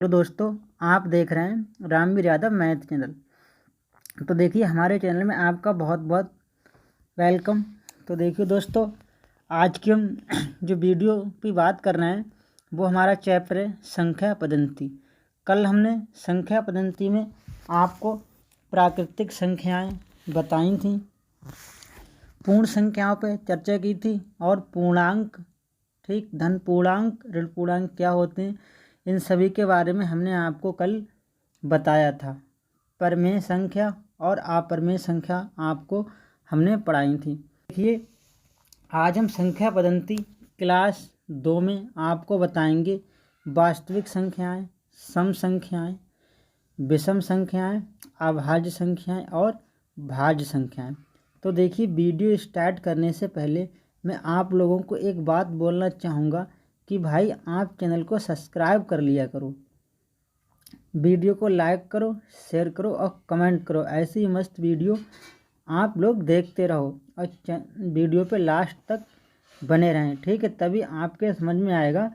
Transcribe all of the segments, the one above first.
तो दोस्तों, आप देख रहे हैं रामवीर यादव मैथ चैनल। तो देखिए, हमारे चैनल में आपका बहुत बहुत वेलकम। तो देखिए दोस्तों, आज की हम जो वीडियो की बात कर रहे हैं वो हमारा चैप्टर है संख्या पद्धति। कल हमने संख्या पद्धति में आपको प्राकृतिक संख्याएं बताई थी, पूर्ण संख्याओं पर चर्चा की थी और पूर्णांक, ठीक, धन पूर्णांक ऋण पूर्णांक क्या होते हैं, इन सभी के बारे में हमने आपको कल बताया था। परमेय संख्या और अपरमेय संख्या आपको हमने पढ़ाई थी। देखिए, आज हम संख्या पद्धति क्लास 2 में आपको बताएंगे वास्तविक संख्याएं, सम संख्याएं, विषम संख्याएं, अभाज्य संख्याएं और भाज्य संख्याएं। तो देखिए, वीडियो स्टार्ट करने से पहले मैं आप लोगों को एक बात बोलना चाहूँगा कि भाई, आप चैनल को सब्सक्राइब कर लिया करो, वीडियो को लाइक करो, शेयर करो और कमेंट करो। ऐसी मस्त वीडियो आप लोग देखते रहो और वीडियो पे लास्ट तक बने रहें, ठीक है? तभी आपके समझ में आएगा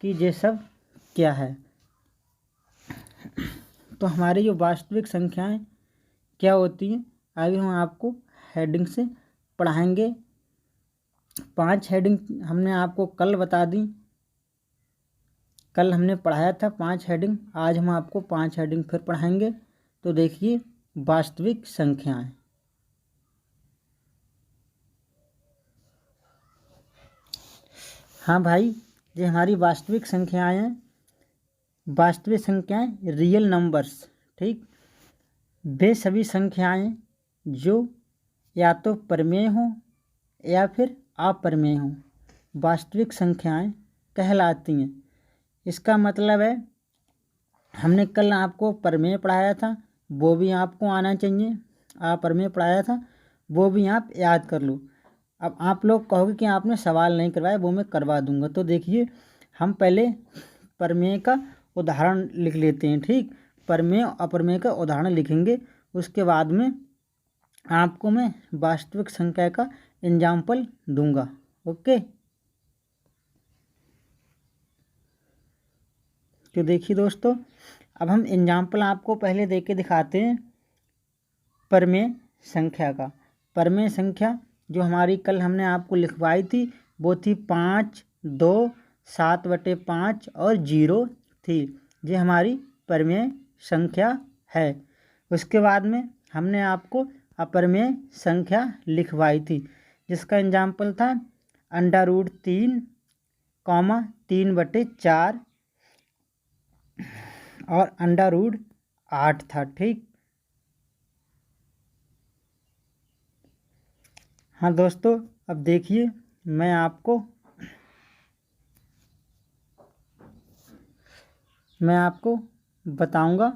कि ये सब क्या है। तो हमारी जो वास्तविक संख्याएं क्या होती हैं, अभी हम आपको हेडिंग से पढ़ाएंगे। 5 हेडिंग हमने आपको कल बता दी, कल हमने पढ़ाया था 5 हेडिंग। आज हम आपको 5 हेडिंग फिर पढ़ाएंगे। तो देखिए, वास्तविक संख्याएं। हाँ भाई, ये हमारी वास्तविक संख्याएं हैं। वास्तविक संख्याएं रियल नंबर्स, ठीक, वे सभी संख्याएं जो या तो परमेय हों या फिर अपरमेय हों, वास्तविक संख्याएं कहलाती हैं। इसका मतलब है, हमने कल आपको परमेय पढ़ाया था, वो भी आपको आना चाहिए। अपरमेय पढ़ाया था, वो भी आप याद कर लो। अब आप लोग कहोगे कि आपने सवाल नहीं करवाया, वो मैं करवा दूंगा। तो देखिए, हम पहले परमेय का उदाहरण लिख लेते हैं, ठीक। परमेय और अपरमेय का उदाहरण लिखेंगे, उसके बाद में आपको मैं वास्तविक संख्या का एग्जाम्पल दूंगा। ओके, तो देखिए दोस्तों, अब हम एग्जाम्पल आपको पहले दे के दिखाते हैं परमेय संख्या का। परमेय संख्या जो हमारी कल हमने आपको लिखवाई थी वो थी 5, 2, 7/5 और 0 थी। ये हमारी परमेय संख्या है। उसके बाद में हमने आपको अपरमेय संख्या लिखवाई थी, जिसका एग्जाम्पल था √3, 3/4 और √8 था, ठीक। हाँ दोस्तों, अब देखिए, मैं आपको बताऊंगा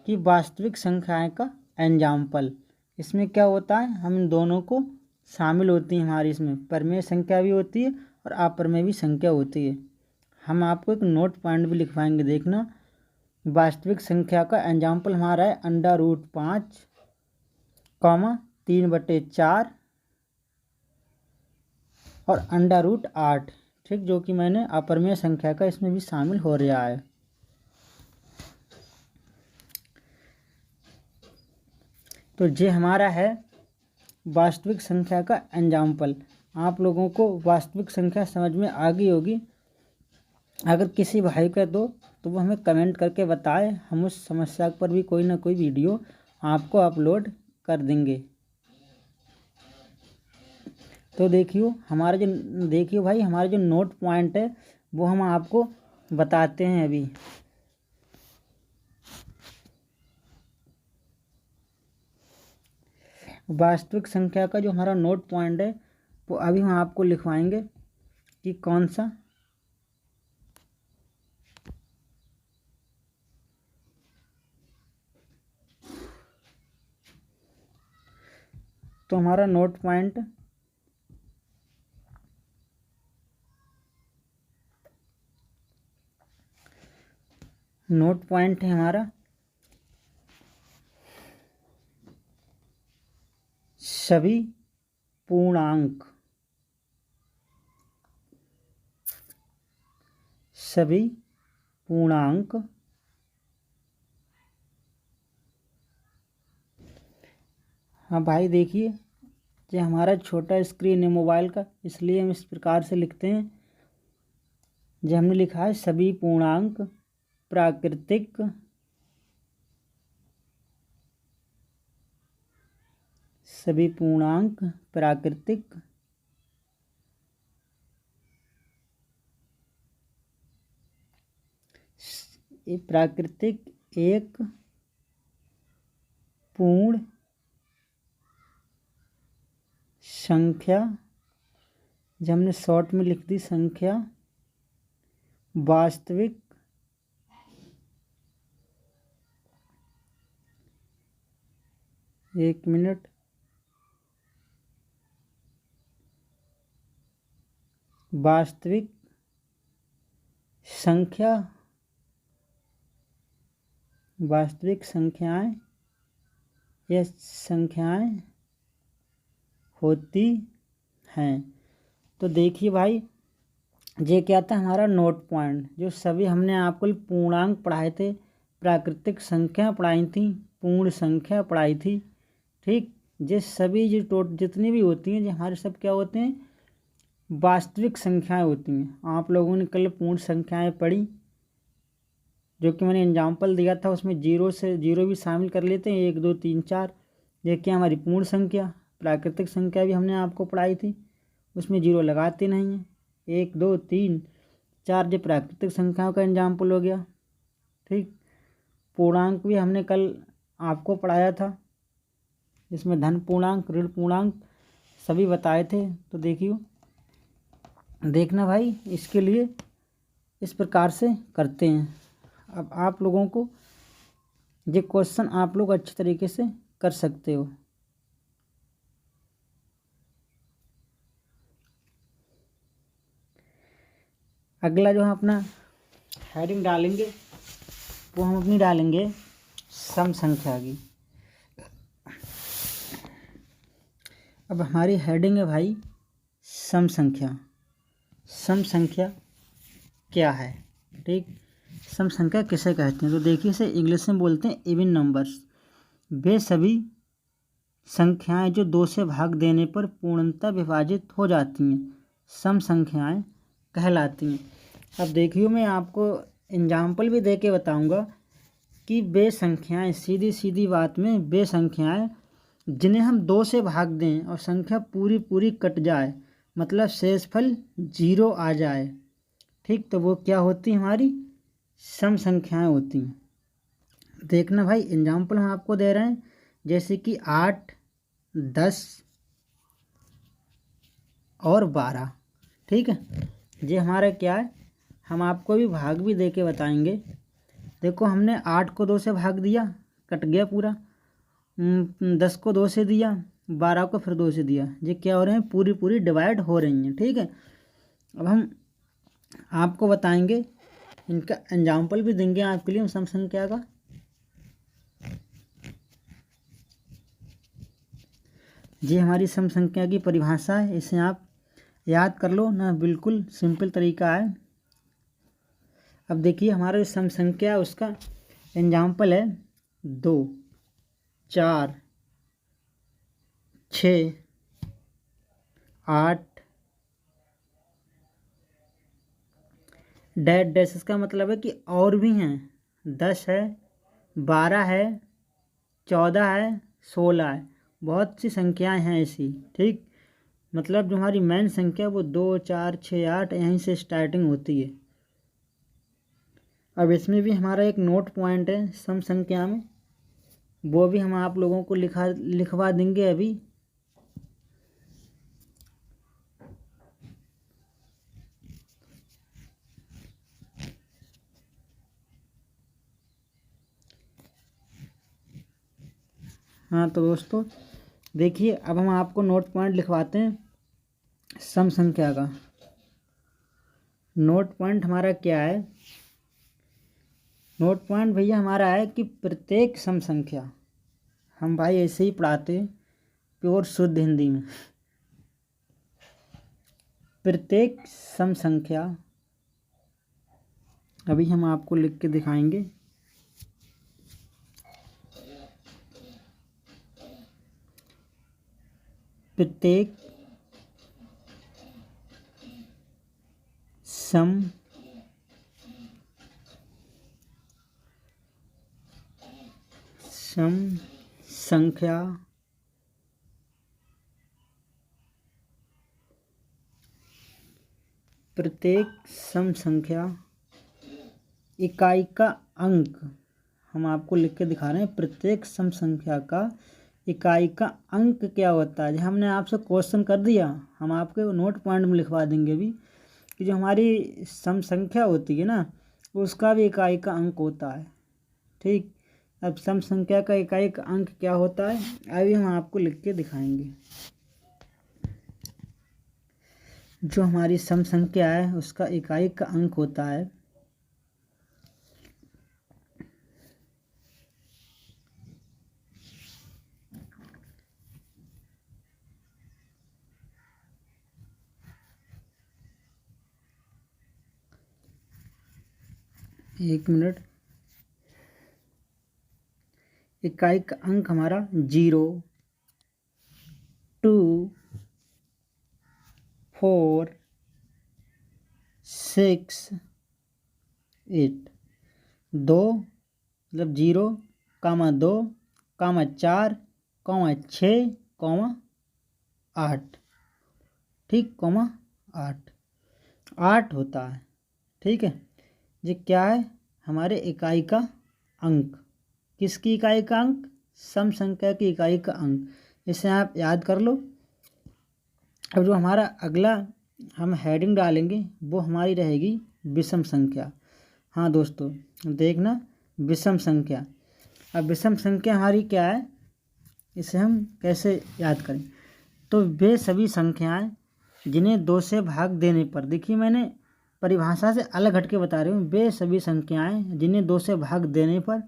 कि वास्तविक संख्याएं का एग्जाम्पल। इसमें क्या होता है, हम दोनों को शामिल होती है हमारी, इसमें परमेय संख्या भी होती है और अपरमेय भी संख्या होती है। हम आपको एक नोट पॉइंट भी लिखवाएंगे, देखना। वास्तविक संख्या का एग्जाम्पल हमारा है √5, 3/4 और √8, ठीक, जो कि मैंने अपरमेय संख्या का इसमें भी शामिल हो रहा है। तो ये हमारा है वास्तविक संख्या का एग्जाम्पल। आप लोगों को वास्तविक संख्या समझ में आ गई होगी। अगर किसी भाई का दो तो वो हमें कमेंट करके बताए, हम उस समस्या पर भी कोई ना कोई वीडियो आपको अपलोड कर देंगे। तो देखियो, भाई, हमारे जो नोट पॉइंट है वो हम आपको बताते हैं अभी। वास्तविक संख्या का जो हमारा नोट पॉइंट है वो अभी हम आपको लिखवाएंगे कि कौन सा। तो हमारा नोट पॉइंट है हमारा सभी पूर्णांक, हाँ भाई देखिए, ये हमारा छोटा स्क्रीन है मोबाइल का, इसलिए हम इस प्रकार से लिखते हैं। जो हमने लिखा है सभी पूर्णांक प्राकृतिक सभी पूर्णांक प्राकृतिक एक पूर्ण संख्या, जब हमने शॉर्ट में लिख दी संख्या, वास्तविक एक मिनट, वास्तविक संख्या, वास्तविक संख्याएं या संख्याएं होती हैं। तो देखिए भाई, ये क्या था हमारा नोट पॉइंट, जो सभी हमने आपको पूर्णांक पढ़ाए थे, प्राकृतिक संख्या पढ़ाई थी, पूर्ण संख्या पढ़ाई थी। ठीक, ये सभी जो जितनी भी होती हैं, ये हमारे सब क्या होते हैं, वास्तविक संख्याएं होती हैं। आप लोगों ने कल पूर्ण संख्याएं पढ़ी, जो कि मैंने एग्जाम्पल दिया था, उसमें जीरो भी शामिल कर लेते हैं, 1 2 3 4। ये क्या हमारी पूर्ण संख्या। प्राकृतिक संख्या भी हमने आपको पढ़ाई थी, उसमें जीरो लगाते नहीं हैं। 1 2 3 4 जो प्राकृतिक संख्याओं का एग्जाम्पल हो गया। ठीक, पूर्णांक भी हमने कल आपको पढ़ाया था, इसमें धन पूर्णांक ऋण पूर्णांक सभी बताए थे। तो देखियो, देखना भाई, इसके लिए इस प्रकार से करते हैं। अब आप लोगों को ये क्वेश्चन आप लोग अच्छे तरीके से कर सकते हो। अगला जो हम अपना हेडिंग डालेंगे, वो हम अपनी डालेंगे सम संख्या की। अब हमारी हेडिंग है भाई सम संख्या। सम संख्या क्या है? ठीक, सम संख्या किसे कहते हैं? तो देखिए, इसे इंग्लिश में बोलते हैं इवन नंबर्स। वे सभी संख्याएं जो 2 से भाग देने पर पूर्णतः विभाजित हो जाती हैं, सम संख्याएं कहलाती हैं। अब देखिए, मैं आपको एग्जाम्पल भी दे के बताऊँगा कि वे संख्याएं, सीधी सीधी बात में, वे संख्याएं जिन्हें हम 2 से भाग दें और संख्या पूरी पूरी कट जाए, मतलब शेषफल 0 आ जाए, ठीक, तो वो क्या होती हमारी सम संख्याएं होती हैं। देखना भाई, एग्जाम्पल हम आपको दे रहे हैं, जैसे कि 8 10 और 12। ठीक है, ये हमारा क्या है, हम आपको भी भाग भी दे के बताएंगे। देखो, हमने 8 को 2 से भाग दिया, कट गया पूरा। 10 को 2 से दिया, 12 को फिर 2 से दिया, ये क्या हो रहे हैं, पूरी पूरी डिवाइड हो रही हैं। ठीक है, अब हम आपको बताएंगे, इनका एग्जाम्पल भी देंगे आपके लिए सम संख्या का। ये हमारी सम संख्या की परिभाषा है, इसे आप याद कर लो ना, बिल्कुल सिंपल तरीका है। अब देखिए, हमारा जो सम संख्या उसका एग्जाम्पल है 2 4 6 8 डैश डैश। इसका मतलब है कि और भी हैं, 10 है, 12 है, 14 है, 16 है, बहुत सी संख्याएं हैं ऐसी। ठीक, मतलब जो हमारी मेन संख्या वो 2 4 6 8 यहीं से स्टार्टिंग होती है। अब इसमें भी हमारा एक नोट पॉइंट है सम संख्या में, वो भी हम आप लोगों को लिखवा देंगे अभी। हाँ, तो दोस्तों देखिए, अब हम आपको नोट पॉइंट लिखवाते हैं सम संख्या का। नोट पॉइंट हमारा क्या है? नोट पॉइंट भैया हमारा है कि प्रत्येक सम संख्या, हम भाई ऐसे ही पढ़ाते हैं प्योर शुद्ध हिंदी में, प्रत्येक सम संख्या, अभी हम आपको लिख के दिखाएंगे। प्रत्येक सम संख्या प्रत्येक सम संख्या इकाई का अंक, हम आपको लिख के दिखा रहे हैं, प्रत्येक सम संख्या का इकाई का अंक क्या होता है। हमने आपसे क्वेश्चन कर दिया, हम आपके नोट पॉइंट में लिखवा देंगे अभी कि जो हमारी सम संख्या होती है ना, उसका भी इकाई का अंक होता है। ठीक, अब सम संख्या का इकाई का अंक क्या होता है अभी हम आपको लिख के दिखाएंगे। जो हमारी सम संख्या है उसका इकाई का अंक होता है एक मिनट, इकाई का अंक हमारा 0, 2, 4, 6, 8, 2 मतलब 0, 2, 4, 6, 8। ठीक, 8 होता है। ठीक है, ये क्या है, हमारे इकाई का अंक। किसकी इकाई का अंक? सम संख्या की इकाई का अंक। इसे आप याद कर लो। अब जो हमारा अगला हम हेडिंग डालेंगे वो हमारी रहेगी विषम संख्या। हाँ दोस्तों देखना, विषम संख्या। अब विषम संख्या हमारी क्या है, इसे हम कैसे याद करें? तो वे सभी संख्याएं जिन्हें 2 से भाग देने पर, देखिए मैंने परिभाषा से अलग हट के बता रही हूँ, वे सभी संख्याएं जिन्हें 2 से भाग देने पर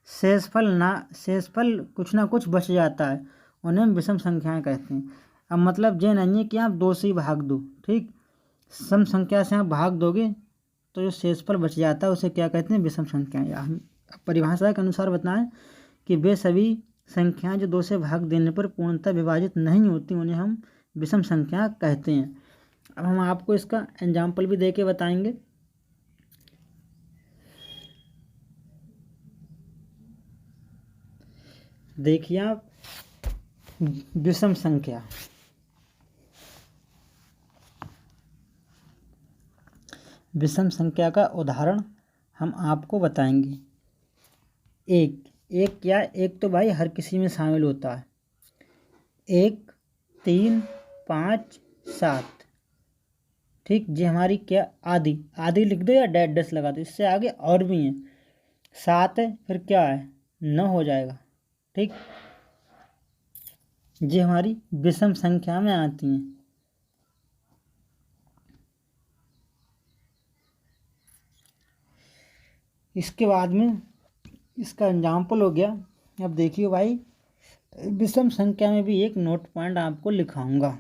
शेषफल कुछ ना कुछ बच जाता है, उन्हें हम विषम संख्याएं कहते हैं। अब मतलब ये नहीं है कि आप 2 से ही भाग दो। ठीक, सम संख्या से आप भाग दोगे तो जो शेषफल बच जाता है उसे क्या कहते हैं? विषम संख्याएं। हम परिभाषा के अनुसार बताएं कि वे सभी संख्याएं जो 2 से भाग देने पर पूर्णतः विभाजित नहीं होती, उन्हें हम विषम संख्या कहते हैं। अब हम आपको इसका एग्जाम्पल भी दे के बताएंगे। देखिए आप, विषम संख्या, विषम संख्या का उदाहरण हम आपको बताएंगे। एक क्या, एक तो भाई हर किसी में शामिल होता है। 1, 3, 5, 7। ठीक, ये हमारी क्या, आधी लिख दो या डैश लगा दो, इससे आगे और भी हैं। 7 है, फिर क्या है, 9 हो जाएगा। ठीक, ये हमारी विषम संख्या में आती हैं। इसके बाद में इसका एग्जाम्पल हो गया। अब देखिए भाई, विषम संख्या में भी एक नोट पॉइंट आपको लिखाऊंगा।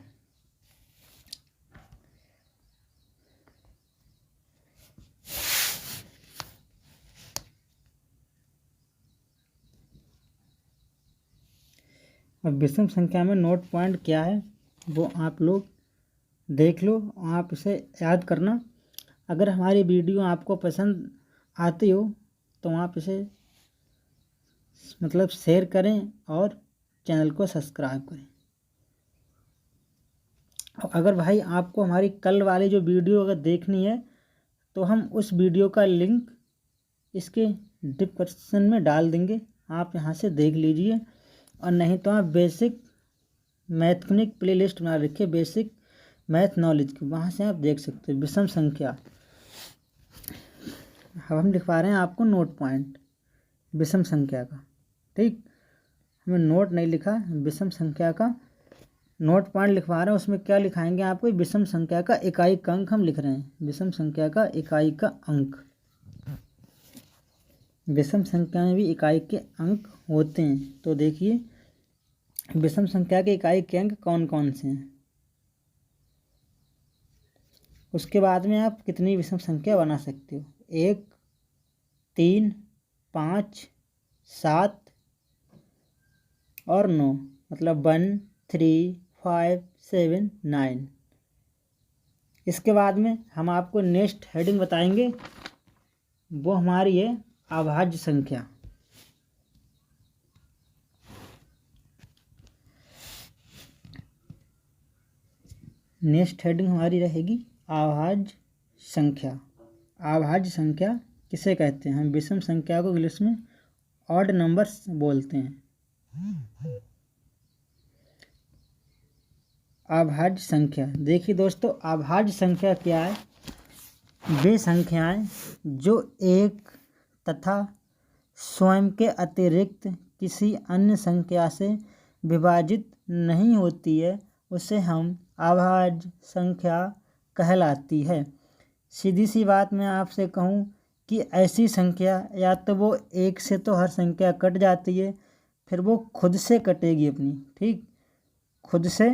अब विषम संख्या में नोट पॉइंट क्या है वो आप लोग देख लो, आप इसे याद करना। अगर हमारी वीडियो आपको पसंद आती हो तो आप इसे मतलब शेयर करें और चैनल को सब्सक्राइब करें। अगर भाई आपको हमारी कल वाली जो वीडियो अगर देखनी है तो हम उस वीडियो का लिंक इसके डिस्क्रिप्शन में डाल देंगे, आप यहाँ से देख लीजिए। और नहीं तो आप बेसिक मैथमेटिक प्लेलिस्ट बना रखिए, बेसिक मैथ नॉलेज की, वहाँ से आप देख सकते हैं विषम संख्या। अब हम लिखवा रहे हैं आपको नोट पॉइंट विषम संख्या का। ठीक, हमें नोट नहीं लिखा, विषम संख्या का नोट पॉइंट लिखवा रहे हैं। उसमें क्या लिखाएंगे आपको? विषम संख्या का इकाई का अंक हम लिख रहे हैं, विषम संख्या का इकाई का अंक। विषम संख्या में भी इकाई के अंक होते हैं। तो देखिए विषम संख्या के इकाई के अंक कौन कौन से हैं, उसके बाद में आप कितनी विषम संख्या बना सकते हो। 1, 3, 5, 7 और 9, मतलब 1, 3, 579। इसके बाद में हम आपको नेक्स्ट हेडिंग बताएंगे, वो हमारी है अभाज्य संख्या। नेक्स्ट हेडिंग हमारी रहेगी अभाज्य संख्या। अभाज्य संख्या किसे कहते हैं? हम विषम संख्या को इंग्लिश में ऑड नंबर्स बोलते हैं। अभाज्य संख्या, देखिए दोस्तों, अभाज्य संख्या क्या है? वे संख्याएं जो एक तथा स्वयं के अतिरिक्त किसी अन्य संख्या से विभाजित नहीं होती है, उसे हम अभाज्य संख्या कहलाती है। सीधी सी बात मैं आपसे कहूँ कि ऐसी संख्या या तो वो एक से तो हर संख्या कट जाती है, फिर वो खुद से कटेगी अपनी, ठीक, खुद से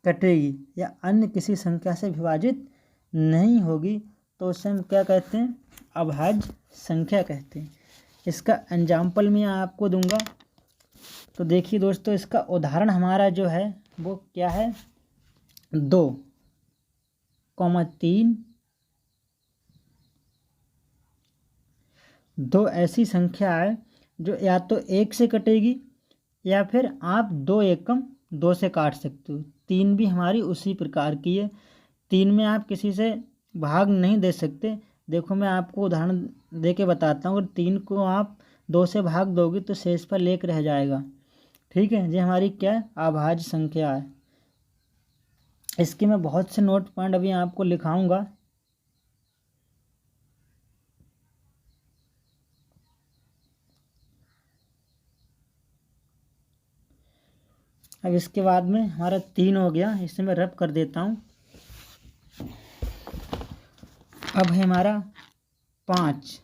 कटेगी, या अन्य किसी संख्या से विभाजित नहीं होगी, तो उसे हम क्या कहते हैं? अभाज्य संख्या कहते हैं। इसका एग्जाम्पल मैं आपको दूंगा। तो देखिए दोस्तों, इसका उदाहरण हमारा जो है वो क्या है? 2,3। दो ऐसी संख्या है जो या तो एक से कटेगी या फिर आप 2 एकम 2 से काट सकते हो। 3 भी हमारी उसी प्रकार की है। 3 में आप किसी से भाग नहीं दे सकते। देखो मैं आपको उदाहरण दे के बताता हूँ। अगर 3 को आप 2 से भाग दोगे तो शेष पर लेख रह जाएगा, ठीक है। ये हमारी क्या है? अभाज्य संख्या है। इसके मैं बहुत से नोट पॉइंट अभी आपको लिखाऊंगा। अब इसके बाद में हमारा 3 हो गया, इसे मैं रब कर देता हूँ। अब है हमारा 5।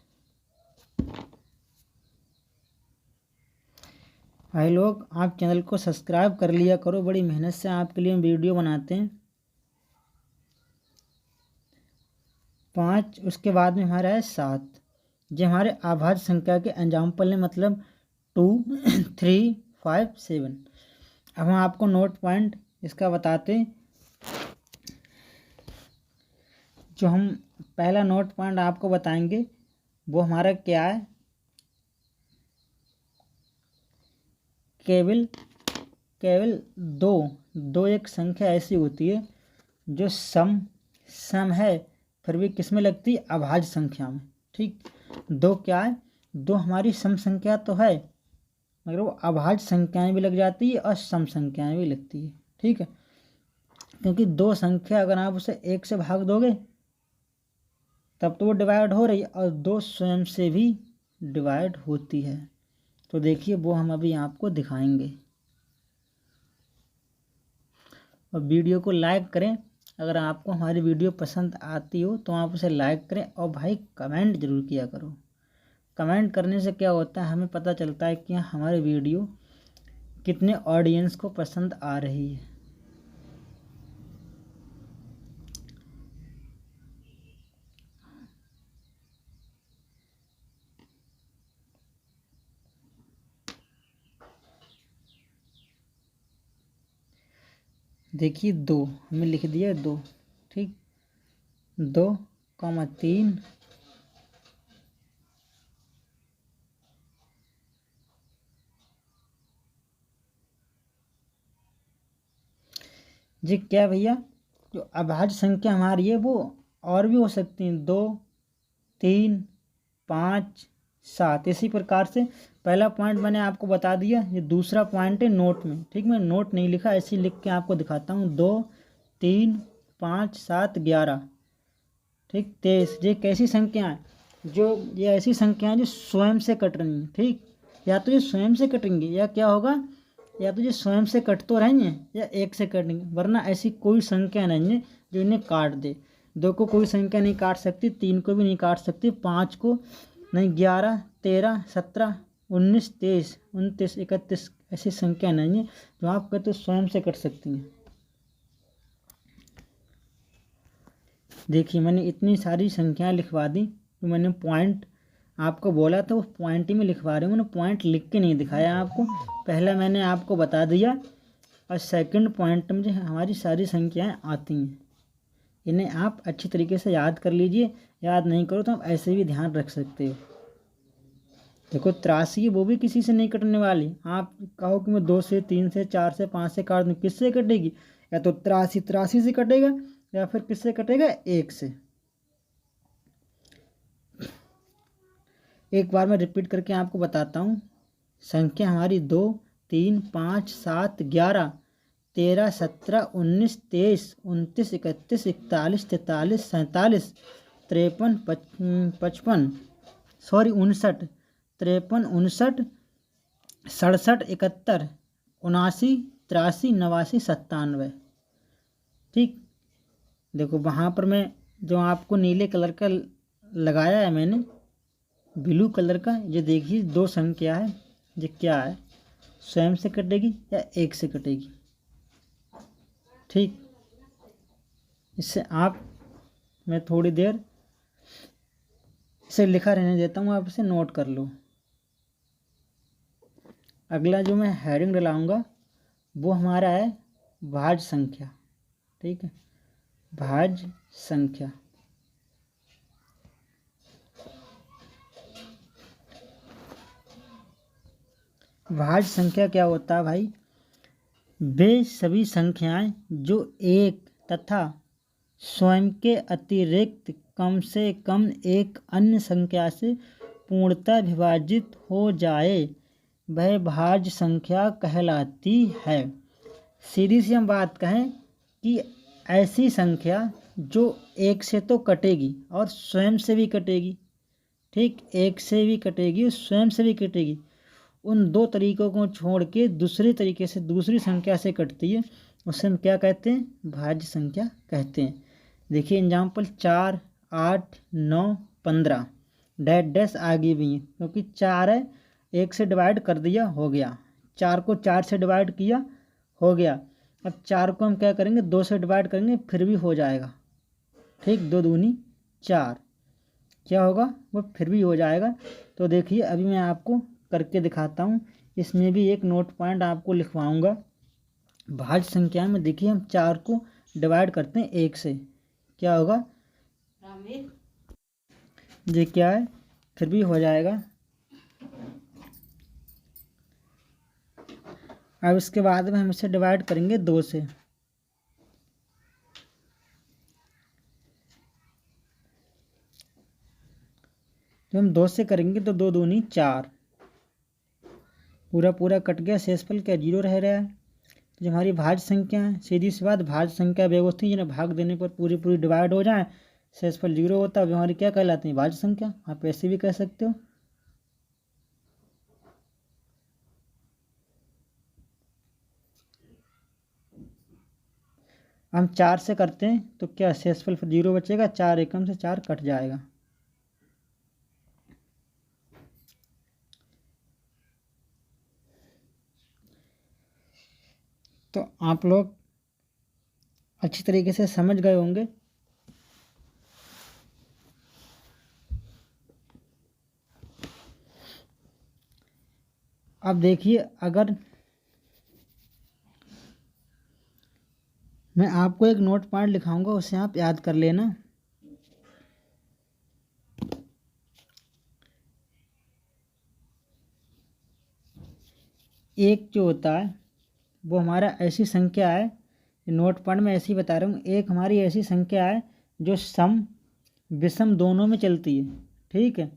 भाई लोग, आप चैनल को सब्सक्राइब कर लिया करो, बड़ी मेहनत से आपके लिए हम वीडियो बनाते हैं। 5, उसके बाद में हमारा है 7। जो हमारे अभाज्य संख्या के एग्जाम्पल है, मतलब 2, 3, 5, 7। अब हम आपको नोट पॉइंट इसका बताते हैं। जो हम पहला नोट पॉइंट आपको बताएंगे वो हमारा क्या है? केवल दो एक संख्या ऐसी होती है जो सम है, फिर भी किस में लगती है? अभाज्य संख्या में, ठीक। 2 क्या है? 2 हमारी सम संख्या तो है, मगर वो अभाज्य संख्याएं भी लग जाती है और सम संख्याएं भी लगती है, ठीक है। क्योंकि 2 संख्या अगर आप उसे 1 से भाग दोगे तब तो वो डिवाइड हो रही है, और 2 स्वयं से भी डिवाइड होती है। तो देखिए वो हम अभी आपको दिखाएंगे। और वीडियो को लाइक करें। अगर आपको हमारी वीडियो पसंद आती हो तो आप उसे लाइक करें, और भाई कमेंट ज़रूर किया करो। कमेंट करने से क्या होता है, हमें पता चलता है कि हमारी वीडियो कितने ऑडियंस को पसंद आ रही है। देखिए 2 हमने लिख दिया, 2, ठीक। 2,3। जी क्या भैया, जो अभाज्य संख्या हमारी है वो और भी हो सकती हैं। 2, 3, 5, 7। इसी प्रकार से पहला पॉइंट मैंने आपको बता दिया। ये दूसरा पॉइंट है नोट में, ठीक। मैं नोट नहीं लिखा, ऐसे लिख के आपको दिखाता हूँ। 2, 3, 5, 7, 11, ठीक, 23। ये कैसी संख्या है? ये ऐसी संख्या है जो स्वयं से कट रही हैं, ठीक। या तो ये स्वयं से कटेंगी, या क्या होगा, या तो ये स्वयं से कट तो रही हैं या 1 से कटेंगे, वरना ऐसी कोई संख्या नहीं है जो इन्हें काट दे। 2 को कोई संख्या नहीं काट सकती, 3 को भी नहीं काट सकती, 5 को नहीं, 11, 13, 17, 19, 23, 29, 31 ऐसी संख्या नहीं है जो आप कहते स्वयं से कट सकती हैं। देखिए मैंने इतनी सारी संख्याएं लिखवा दी। तो मैंने पॉइंट आपको बोला था, वो पॉइंट ही में लिखवा रही हूँ। मैंने पॉइंट लिख के नहीं दिखाया आपको। पहला मैंने आपको बता दिया और सेकंड पॉइंट में जो हमारी सारी संख्याएं आती हैं। इन्हें आप अच्छी तरीके से याद कर लीजिए, याद नहीं करो तो आप ऐसे भी ध्यान रख सकते हो। देखो 83 वो भी किसी से नहीं कटने वाली। आप कहो कि मैं 2 से 3 से 4 से 5 से काट दूँ, किससे कटेगी? या तो 83 से कटेगा या फिर किससे कटेगा? 1 से। एक बार मैं रिपीट करके आपको बताता हूँ। संख्या हमारी 2, 3, 5, 7, 11, 13, 17, 19, 23, 29, 31, 41, 43, 47, 53, 55, 59, 53, 59, 67, 71, 79, 83, 89, 97। ठीक, देखो वहाँ पर मैं जो आपको नीले कलर का लगाया है मैंने, ब्लू कलर का, ये देखिए 2 संख्या है। ये क्या है? स्वयं से कटेगी या 1 से कटेगी? ठीक, इससे आप, मैं थोड़ी देर इसे लिखा रहने देता हूँ, आप इसे नोट कर लो। अगला जो मैं हेडिंग डलाऊंगा वो हमारा है भाज्य संख्या। ठीक है, भाज्य संख्या। भाज्य संख्या क्या होता है भाई? वे सभी संख्याएं जो एक तथा स्वयं के अतिरिक्त कम से कम एक अन्य संख्या से पूर्णतः विभाजित हो जाए, वह भाज्य संख्या कहलाती है। सीधी सी हम बात कहें कि ऐसी संख्या जो 1 से तो कटेगी और स्वयं से भी कटेगी। ठीक, 1 से भी कटेगी और स्वयं से भी कटेगी। उन 2 तरीकों को छोड़ के दूसरे तरीके से दूसरी संख्या से कटती है, उसे हम क्या कहते हैं? भाज्य संख्या कहते हैं। देखिए एग्जाम्पल 4, 8, 9, 15 डैश डैश आगे भी हैं, क्योंकि 4 है, 1 से डिवाइड कर दिया, हो गया। 4 को 4 से डिवाइड किया, हो गया। अब 4 को हम क्या करेंगे? 2 से डिवाइड करेंगे, फिर भी हो जाएगा। ठीक, 2 दूनी 4, क्या होगा? वो फिर भी हो जाएगा। तो देखिए अभी मैं आपको करके दिखाता हूँ। इसमें भी एक नोट पॉइंट आपको लिखवाऊंगा। भाज्य संख्या में देखिए हम 4 को डिवाइड करते हैं 1 से, क्या होगा? ये क्या है? फिर भी हो जाएगा। अब इसके बाद में हम इसे डिवाइड करेंगे 2 से। जब हम 2 से करेंगे तो 2 दूनी 4, पूरा पूरा कट गया, शेषफल क्या? 0 रह रहा है। तो जो हमारी भाज्य संख्या है, सीधी सी बात, भाज्य संख्या वे होती है जिन्हें भाग देने पर पूरी पूरी डिवाइड हो जाए, शेषफल 0 होता है, वो हमारी क्या कहलाती है? भाज्य संख्या। आप ऐसे भी कह सकते हो। हम 4 से करते हैं तो क्या शेषफल 0 बचेगा, 4 एकम से 4 कट जाएगा। तो आप लोग अच्छी तरीके से समझ गए होंगे। अब देखिए, अगर मैं आपको एक नोट पॉइंट लिखाऊंगा, उसे आप याद कर लेना। एक जो होता है वो हमारा ऐसी संख्या है, नोट पॉइंट में ऐसे ही बता रहा हूँ, एक हमारी ऐसी संख्या है जो सम विषम दोनों में चलती है। ठीक है,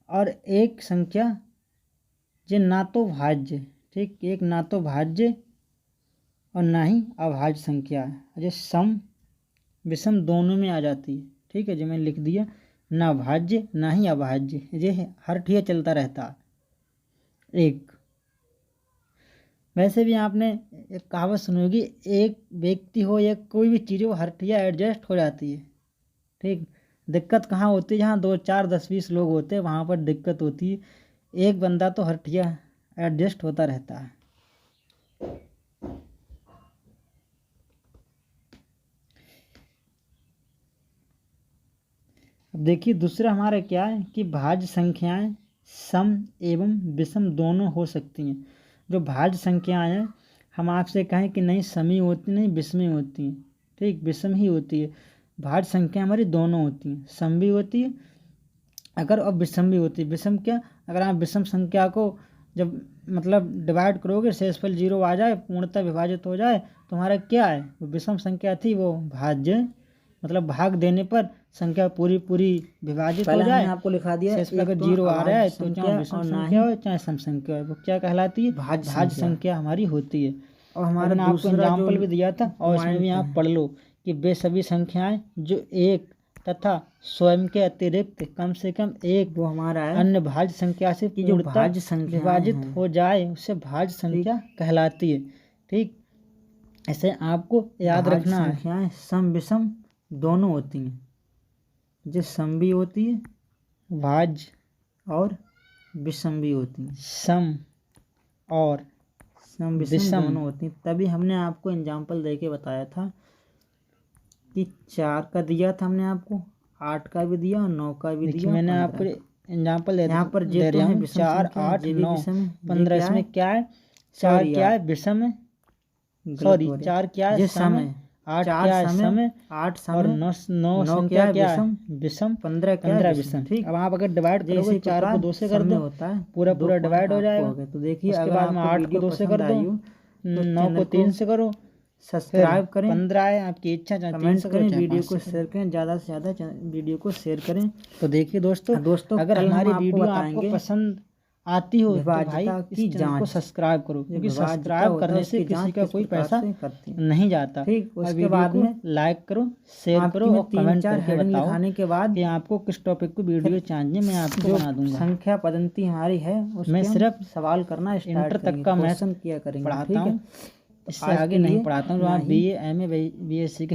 और एक संख्या जो ना तो भाज्य, ठीक, एक ना तो भाज्य और ना ही अभाज्य संख्या है, जो सम विषम दोनों में आ जाती है। ठीक है, जो मैंने लिख दिया, ना भाज्य ना ही अभाज्य, ये हर ठिया चलता रहता है। एक वैसे भी आपने एक कहावत सुनी होगी, एक व्यक्ति हो या कोई भी चीज़ हो, हर ठिया एडजस्ट हो जाती है। ठीक, दिक्कत कहाँ होती है? जहाँ 2, 4, 10, 20 लोग होते हैं वहाँ पर दिक्कत होती है। एक बंदा तो हर ठिया एडजस्ट होता रहता है। अब देखिए दूसरा हमारा क्या है कि भाज्य संख्याएं सम एवं विषम दोनों हो सकती हैं। जो भाज्य संख्याएं हैं हम आपसे कहें कि नहीं समी होती नहीं विषमी होती हैं, ठीक, विषम ही होती है। भाज्य संख्या हमारी दोनों होती हैं, सम भी होती है अगर और विषम भी होती है। विषम क्या, अगर आप विषम संख्या को जब मतलब डिवाइड करोगे शेषफल 0 आ जाए, पूर्णतः विभाजित हो जाए, तो हमारा क्या है, वो विषम संख्या थी, वो भाज्य मतलब भाग देने पर संख्या पूरी पूरी विभाजित हो जाए। आपको लिखा दिया शेषफल अगर 0 आ रहा है तो चाहे विषम संख्या हो चाहे सम संख्या हो, वो क्या कहलाती है, भाज्य संख्या हमारी होती है। और हमारे आपको एग्जाम्पल भी दिया था और इसमें भी आप पढ़ लो कि वे सभी संख्याएं जो एक तथा स्वयं के अतिरिक्त कम से कम एक वो हमारा है अन्य भाज्य संख्या से जो भाज्य संख्या विभाजित हो जाए उसे भाज्य संख्या कहलाती है, ठीक। ऐसे आपको याद रखना है। संख्याएं सम विषम दोनों होती हैं, जो सम भी होती है भाज्य और विषम भी होती हैं, सम और सम विषम दोनों होती हैं। तभी हमने आपको एग्जाम्पल दे के बताया था कि 4 का दिया था हमने आपको, 8 का भी दिया और 9 का भी दिया। मैंने आपको एग्जाम्पल यहाँ पर दे रहा हूँ 4 8 9 15, इसमें क्या है, 4 क्या है विषम है, सॉरी 4 क्या है सम है, 8 क्या है सम है, 8 सम और 9 संख्या क्या है विषम, 15 विषम, ठीक। अब आप अगर डिवाइड करोगे 4 को 2 से कर दो होता है पूरा पूरा डिवाइड हो जाएगा। तो देखिए उसके बाद में 8 को 2 से कर दो, 9 को 3 से करो, सब्सक्राइब करें, 15 है आपकी इच्छा, कमेंट करें, वीडियो को शेयर करें, ज़्यादा से ज़्यादा वीडियो को शेयर करें। तो देखिए दोस्तों अगर हमारी वीडियो आपको पसंद आती हो तो भाई इस चैनल को सब्सक्राइब करो, क्योंकि सब्सक्राइब करने से किसी का कोई पैसा नहीं जाता, ठीक। उसके बाद में लाइक करो, शेयर करो और कमेंट करके बताओ के बाद कि आपको किस टॉपिक को वीडियो चाहिए, मैं आपको बना दूंगा। संख्या पद्धति हमारी है, मैं सिर्फ सवाल करना इंटर तक का मैथ किया करेंगे, पढ़ाता हूँ, इससे आगे नहीं पढ़ाता हूँ। जो आप BA MA BSc के